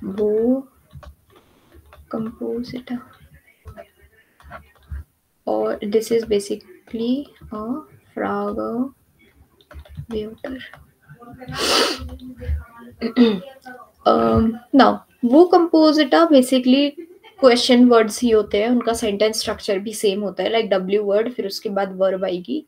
वो compositor, or this is basically a fragmentor. Now वो compositor basically question words ही होते हैं, उनका सेंटेंस स्ट्रक्चर भी सेम होता है, लाइक डब्ल्यू वर्ड फिर उसके बाद वर्ब आएगी.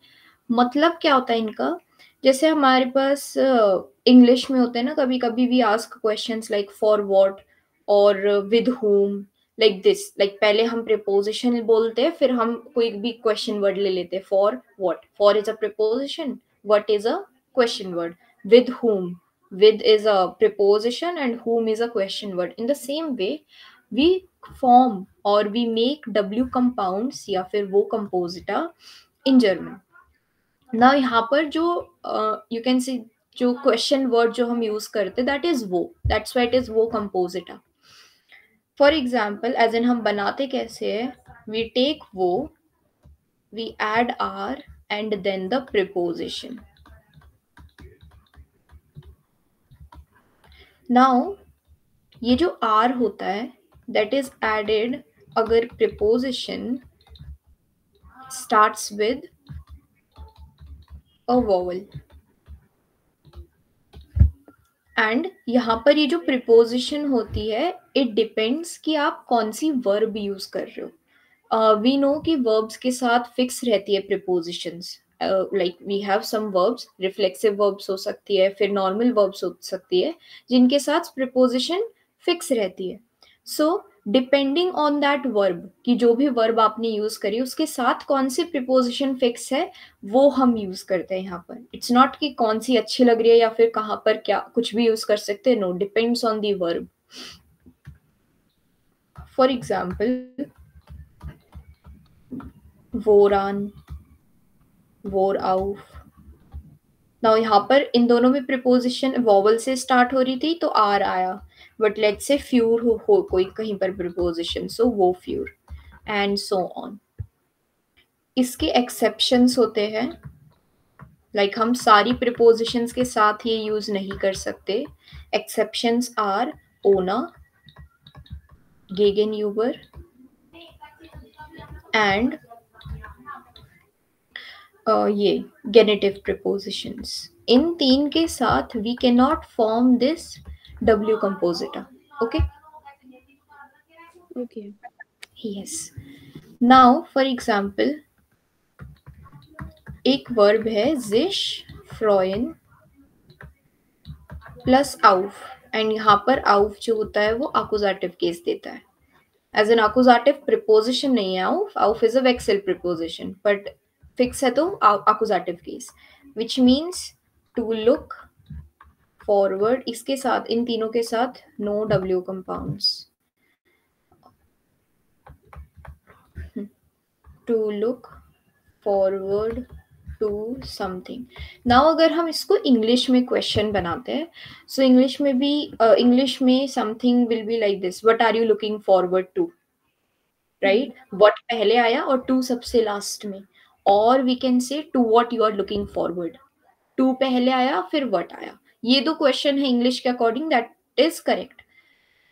मतलब क्या होता है इनका, जैसे हमारे पास इंग्लिश में होते हैं ना, कभी कभी we ask questions like for what और with whom, like this, like पहले हम प्रीपोजिशन बोलते हैं फिर हम कोई भी क्वेश्चन वर्ड ले लेते हैं. For what, for is a preposition, what is a question word, with whom, with is a preposition and whom is a question word. In the same way we form or we make w compounds या फिर वो compositor in German. ना यहाँ पर जो you can see जो question word जो हम यूज करते दैट इज वो, दैट्स व्हाई इट इज वो compositor. For example as in हम बनाते कैसे है, वी टेक वो, we add R and then the preposition. Now ये जो आर होता है दैट इज एडेड अगर preposition starts with a vowel. And यहाँ पर ये जो प्रीपोजिशन होती है इट डिपेंड्स कि आप कौन सी वर्ब यूज कर रहे हो. वी नो कि वर्ब्स के साथ फिक्स रहती है prepositions, like we have some verbs, reflexive verbs हो सकती है, फिर नॉर्मल वर्ब्स हो सकती है जिनके साथ प्रीपोजिशन फिक्स रहती है. So depending on that verb कि जो भी वर्ब आपने यूज करी उसके साथ कौन सी प्रीपोजिशन फिक्स है वो हम यूज करते हैं यहाँ पर. इट्स नॉट कि कौन सी अच्छी लग रही है या फिर कहाँ पर क्या कुछ भी यूज कर सकते हैं. No, depends on the verb. For example वोरान, वोर आउफ. नाउ यहाँ पर इन दोनों में प्रीपोजिशन वॉवल से स्टार्ट हो रही थी तो आर आया, बट लेट्स से फ्यूर हो कोई कहीं पर प्रीपोजिशन, सो वो फ्यूर एंड सो ऑन. इसके एक्सेप्शंस होते हैं, लाइक हम सारी प्रीपोजिशंस के साथ ये यूज नहीं कर सकते. एक्सेप्शंस आर ओना, गेगेनयूबर एंड ये गेनेटिव प्रीपोजिशंस. इन तीन के साथ we can not form this W compositor. Okay Okay. Yes. Now for example एक वर्ब है जिश फ्रॉइन प्लस आउफ, एंड यहाँ पर आउफ जो होता है वो अकुजाटिव केस देता है. एज एन अकुजाटिव प्रीपोजिशन नहीं है आउफ, आउफ इज अ वेक्सल प्रीपोजिशन, बट फिक्स है तो अकुजाटिव case, which means to look forward. इसके साथ इन तीनों के साथ no W compounds. To look forward to something. Now अगर हम इसको इंग्लिश में क्वेश्चन बनाते हैं, सो इंग्लिश में भी इंग्लिश में something will be like this, what are you looking forward to, right. What पहले आया और टू सबसे लास्ट में, और we can say to what you are looking forward. To पहले आया फिर व्हाट आया. ये दो क्वेश्चन है इंग्लिश के according, that is correct.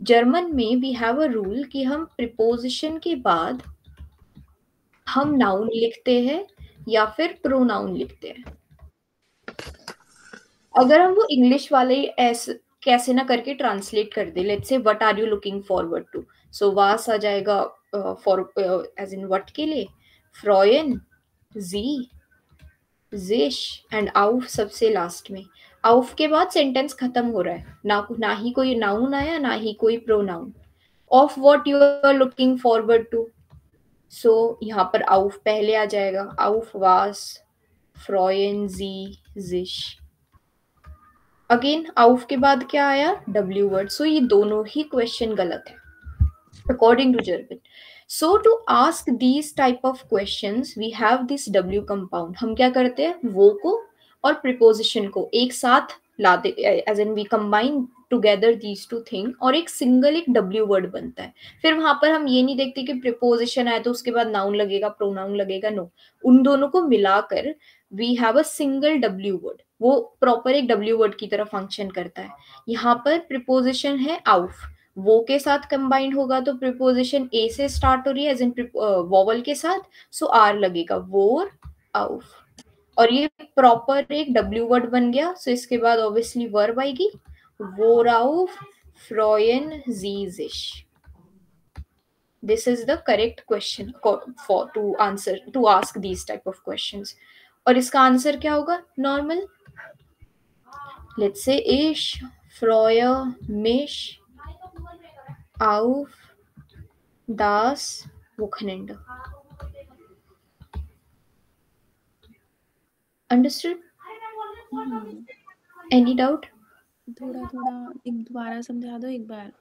German में वी हैव अ रूल कि हम प्रीपोजिशन के बाद हम नाउन लिखते हैं या फिर प्रोनाउन लिखते हैं. अगर हम वो इंग्लिश वाले ऐसे कैसे ना करके ट्रांसलेट कर दे, let's say what are you looking forward to, so वास आ जाएगा फॉर एज इन व्हाट के लिए, फ्रॉयन, जी, जिश एंड आउफ सबसे लास्ट में. आउफ के बाद सेंटेंस खत्म हो रहा है, ना ही कोई नाउन आया ना ही कोई pronoun. Of what you are looking forward to, so यहाँ पर आउफ पहले आ जाएगा, आउफ वास, फ्रॉयन, जी, जिश. अगेन आउफ के बाद क्या आया, डब्ल्यू वर्ड. सो ये दोनों ही क्वेश्चन गलत है according to German. So to ask these type of questions we have this W compound. हम क्या करते हैं, वो को और प्रीपोजिशन को एक साथ लाते, as and we combine together these two thing, और एक सिंगल एक डब्ल्यू वर्ड बनता है. फिर वहां पर हम ये नहीं देखते कि प्रीपोजिशन आए तो उसके बाद नाउन लगेगा प्रोनाउन लगेगा, नो. उन दोनों को मिलाकर we have a single W word, वो प्रॉपर एक डब्ल्यू वर्ड की तरह फंक्शन करता है. यहाँ पर प्रीपोजिशन है आउफ, वो के साथ कंबाइंड होगा तो प्रीपोजिशन ए से स्टार्ट हो रही है एज इन वॉवल के साथ, सो आर लगेगा, वोर आउफ। और ये प्रॉपर एक डब्ल्यू वर्ड बन गया, सो इसके बाद ऑब्वियसली वर्ब आएगी, वोराउफ फ्रॉयन जीजिश। This is the correct question for to answer to ask these type of questions. और इसका आंसर क्या होगा? Normal, let's say ich freue mich auf das Wochenende. Understood? Any doubt? थोड़ा थोड़ा एक दोबारा समझा दो एक बार।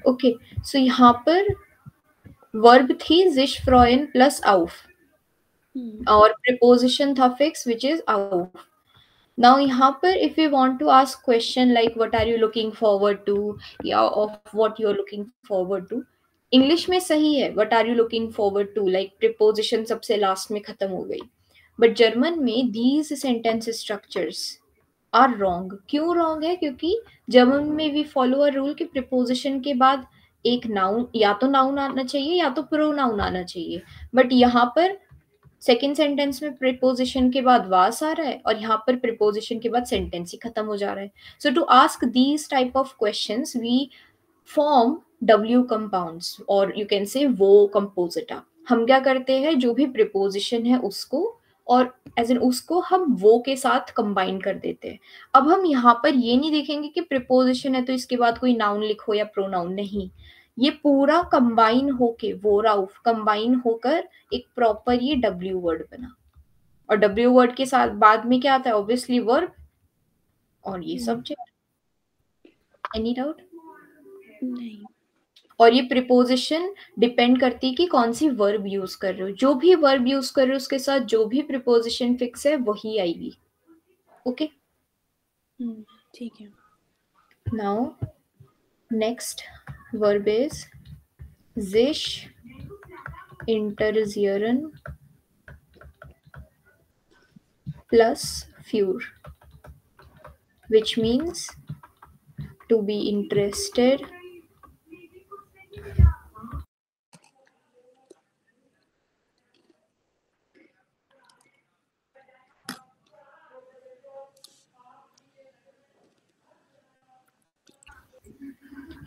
Okay, so यहाँ पर वर्ब थी sich freuen प्लस auf और preposition था fix which is auf. Now यहाँ पर if we want to ask question like what are you looking forward to या of what you are looking forward to, English में सही है what are you looking forward to, like preposition सबसे last में खत्म हो गई, बट जर्मन में these sentence structures are wrong. क्यों wrong है? क्योंकि जर्मन में we follow a rule कि preposition के बाद एक नाउन, या तो नाउन आना चाहिए या तो प्रोनाउन आना चाहिए, बट यहाँ पर सेकेंड सेंटेंस में प्रीपोजिशन के बाद वास आ रहा है और यहाँ पर प्रीपोजिशन के बाद सेंटेंस ही खत्म हो जा रहा है. So to ask these type of questions we form W compounds और यू कैन से वो कंपोजिटा. हम क्या करते हैं, जो भी प्रीपोजिशन है उसको और एज इन उसको हम वो के साथ कंबाइन कर देते हैं. अब हम यहाँ पर ये नहीं देखेंगे कि प्रीपोजिशन है तो इसके बाद कोई नाउन लिखो या प्रोनाउन, नहीं, ये पूरा कंबाइन होके वो राउफ कंबाइन होकर एक प्रॉपर ये डब्ल्यू वर्ड बना. और डब्ल्यू वर्ड के साथ बाद में क्या आता है? ऑब्वियसली वर्ब और ये सब्जेक्ट. Any doubt? नहीं. और ये प्रीपोजिशन डिपेंड करती है कि कौन सी वर्ब यूज कर रहे हो. जो भी वर्ब यूज कर रहे हो उसके साथ जो भी प्रीपोजिशन फिक्स है वही आएगी. ओके, ठीक है. Now next verb is sich interessieren plus für, which means to be interested,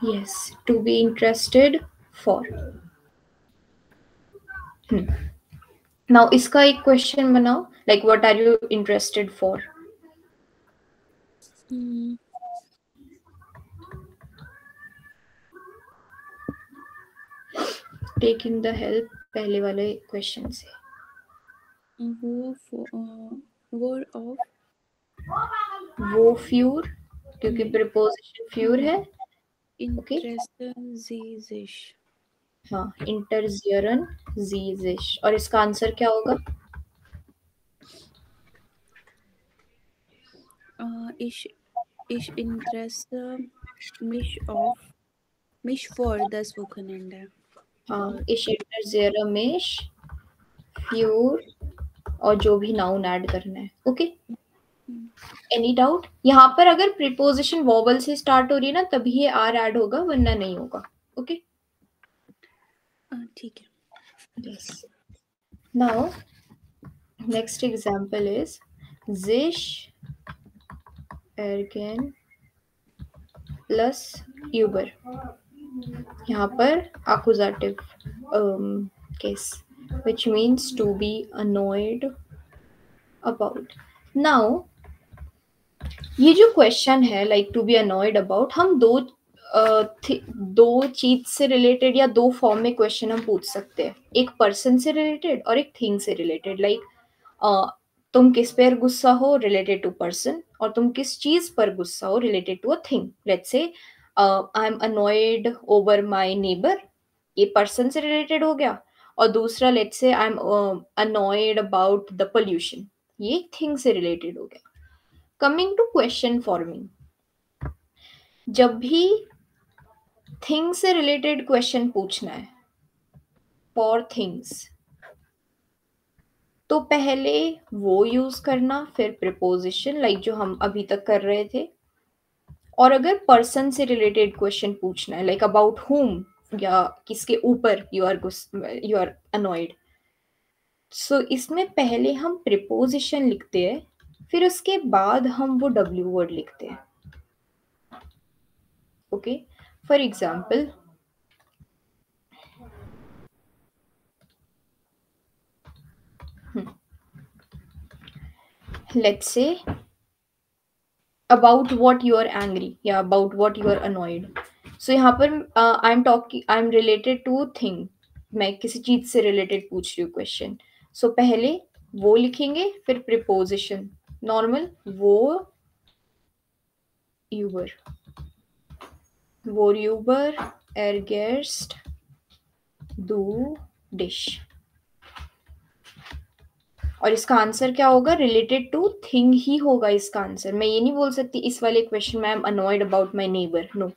yes, to be interested for. Now इसका एक क्वेश्चन बनाओ, like what are you interested for? Taking the help पहले वाले क्वेश्चन से. वो फ्यूर, क्योंकि प्रीपोजिशन फ्यूर है. Interessisch. हाँ, interessieren Sie sich. और इसका आंसर क्या होगा? Ich interesse mich für das Wochenende. हाँ, ich interessiere mich für और जो भी नाउन ऐड करना है. Okay, any doubt? यहाँ पर अगर प्रीपोजिशन वॉवल से स्टार्ट हो रही है ना तभी ये आर ऐड होगा, वरना नहीं होगा. ओके, ठीक है. yes. Now next example is sich ergen plus über. यहाँ पर accusative case which means to be annoyed about. Now ये जो क्वेश्चन है like to be annoyed about, हम दो चीज से रिलेटेड या दो फॉर्म में क्वेश्चन हम पूछ सकते हैं. एक पर्सन से रिलेटेड और एक थिंग से रिलेटेड. लाइक तुम किस पर गुस्सा हो रिलेटेड टू पर्सन, और तुम किस चीज पर गुस्सा हो related to a thing. Let's say I am annoyed over my neighbour, ये पर्सन से रिलेटेड हो गया. और दूसरा let's say I am annoyed about the pollution, ये थिंग से रिलेटेड हो गया. कमिंग टू क्वेश्चन फॉर्मिंग, जब भी थिंग से रिलेटेड क्वेश्चन पूछना है फॉर थिंग्स, तो पहले वो यूज करना, फिर प्रीपोजिशन लाइक जो हम अभी तक कर रहे थे. और अगर पर्सन से रिलेटेड क्वेश्चन पूछना है लाइक अबाउट हुम या किसके ऊपर यू आर अनॉयड, सो इसमें पहले हम प्रिपोजिशन लिखते हैं, फिर उसके बाद हम वो डब्ल्यू वर्ड लिखते हैं। Okay, for example let's say about what you are angry या about what you are annoyed. So यहाँ पर I am related to thing, मैं किसी चीज से रिलेटेड पूछ रही हूँ क्वेश्चन। सो पहले वो लिखेंगे, फिर प्रिपोजिशन नॉर्मल वो यूबर, यूबर एरगेस्ट दू डिश। और इसका आंसर क्या होगा? रिलेटेड टू थिंग ही होगा इसका आंसर। मैं ये नहीं बोल सकती इस वाले क्वेश्चन में I am annoyed about my neighbour, no,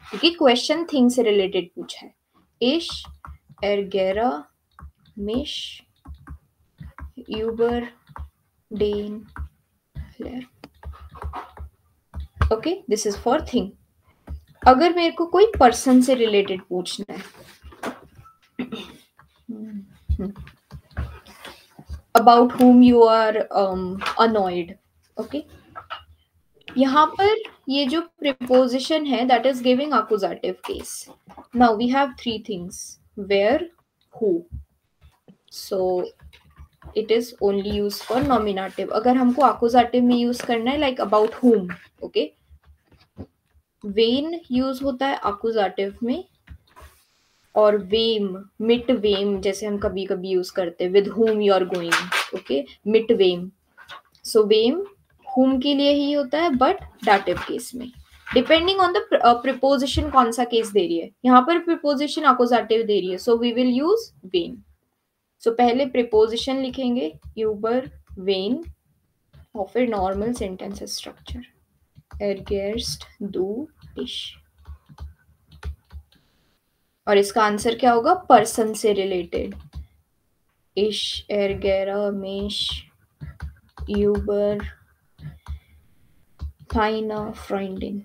क्योंकि क्वेश्चन थिंग से रिलेटेड पूछा है। इश एरगेरा मिश यूबर डेन फ्लेयर। Okay, this is for thing. अगर मेरे को कोई पर्सन से रिलेटेड पूछना है, about whom you are annoyed, okay, यहाँ पर ये जो प्रिपोजिशन है that is giving accusative case. Now we have three things, वेयर, who, so it is only use for nominative. अगर हमको अक्यूजेटिव में यूज करना है like about whom, okay, when use होता है अक्यूजेटिव में, और वेम, मिट वेम जैसे हम कभी कभी यूज करते हैं with whom you are going, okay, मिट वेम। सो वेम whom के लिए ही होता है, बट डाटिव केस में डिपेंडिंग ऑन द प्रिपोजिशन कौन सा केस दे रही है। यहाँ पर प्रिपोजिशन अक्यूजेटिव दे रही है, सो वी विल यूज वेन। सो पहले प्रिपोजिशन लिखेंगे यूबर वेन, और फिर नॉर्मल सेंटेंस स्ट्रक्चर एरगेस्ट दू डिश। और इसका आंसर क्या होगा? पर्सन से रिलेटेड, इश एरगेरा मेश यूबर फाइना फ्राइंडिन,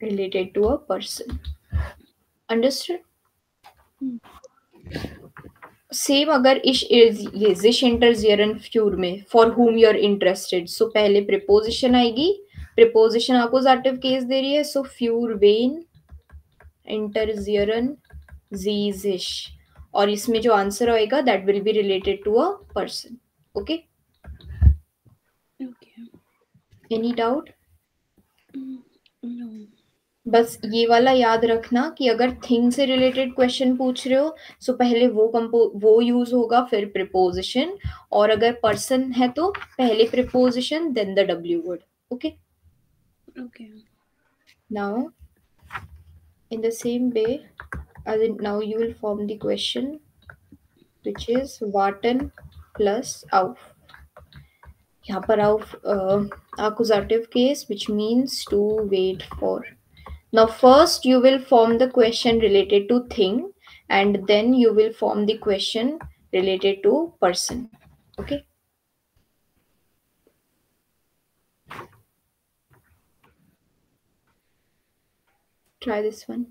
related to a person. Understood? Same अगर इश इंटर्स इन फ्यूर में for whom you are interested, so पहले प्रिपोजिशन आएगी, प्रिपोजिशन अक्यूजेटिव केस दे रही है, सो फ्यूर वेन इंटर्स जीजिश, और इसमें जो आंसर आएगा that will be related to a person. Okay, any doubt? बस ये वाला याद रखना कि अगर थिंग से रिलेटेड क्वेश्चन पूछ रहे हो, सो पहले वो यूज होगा, फिर प्रिपोजिशन, और अगर पर्सन है तो पहले preposition then the W word. Okay, Okay. Now in the same way, as in now you will form the question which is warten plus auf. यहाँ पर auf accusative case which means to wait for. Now first you will form the question related to thing, and then you will form the question related to person. Okay. Try this one.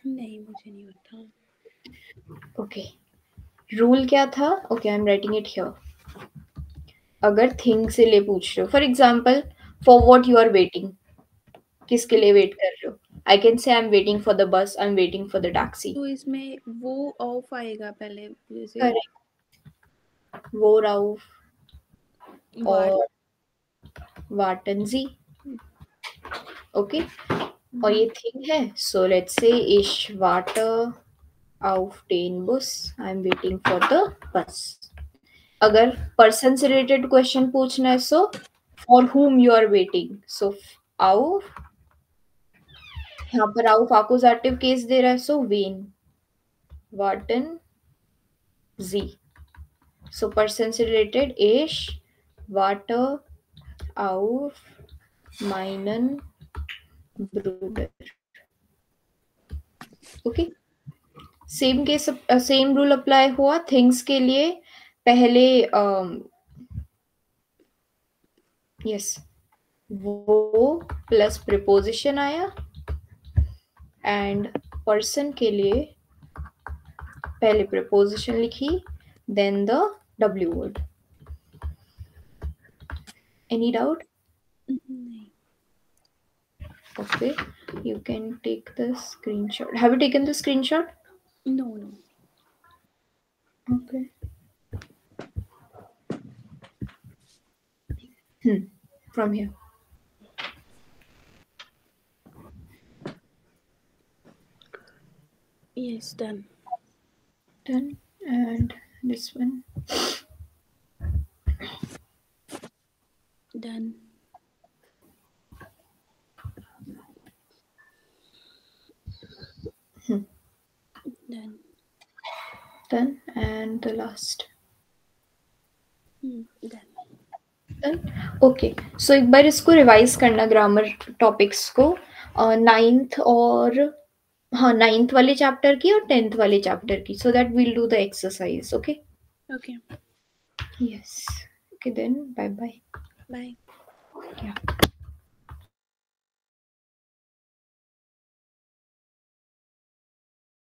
नहीं, मुझे नहीं पता। Okay. Rule क्या था? Okay, I'm writing it here. अगर thing से ले पूछ रहे हो, for example for what you are waiting, किसके लिए वेट कर रहे हो? I can say I am waiting for the bus, I am waiting for the taxi. तो इसमें वो ऑफ आएगा पहले, जैसे करेक्ट, वो राउफ और वाटन जी। ओके, और ये थिंग है, सो लेट्स से इश वाटर auf den Bus, I am waiting for the bus. अगर पर्सन से रिलेटेड क्वेश्चन पूछना है, so for whom you are waiting, so auf, यहाँ पर auf accusative केस दे रहा है, सो वेन warten जी। सो पर्सन से रिलेटेड इश वाटर auf meinen Bruder। Okay, same case, same rule apply हुआ थिंग्स के लिए। पहले यस वो प्लस प्रिपोजिशन आया एंड पर्सन के लिए पहले प्रिपोजिशन लिखी then the W word. Any doubt? नहीं. Okay, you can take the screenshot. Have you taken the screenshot? No. Okay. From here. Yes, done. Done. And this one. Done. Done. Done. And the last. Done. Done. Okay. So एक बार इसको revise करना grammar topics को 9th और हाँ 9th वाले chapter की और 10th वाले चैप्टर की, so that we'll do the exercise. Okay. Okay. Yes. Okay then. Bye bye. Bye. Yeah.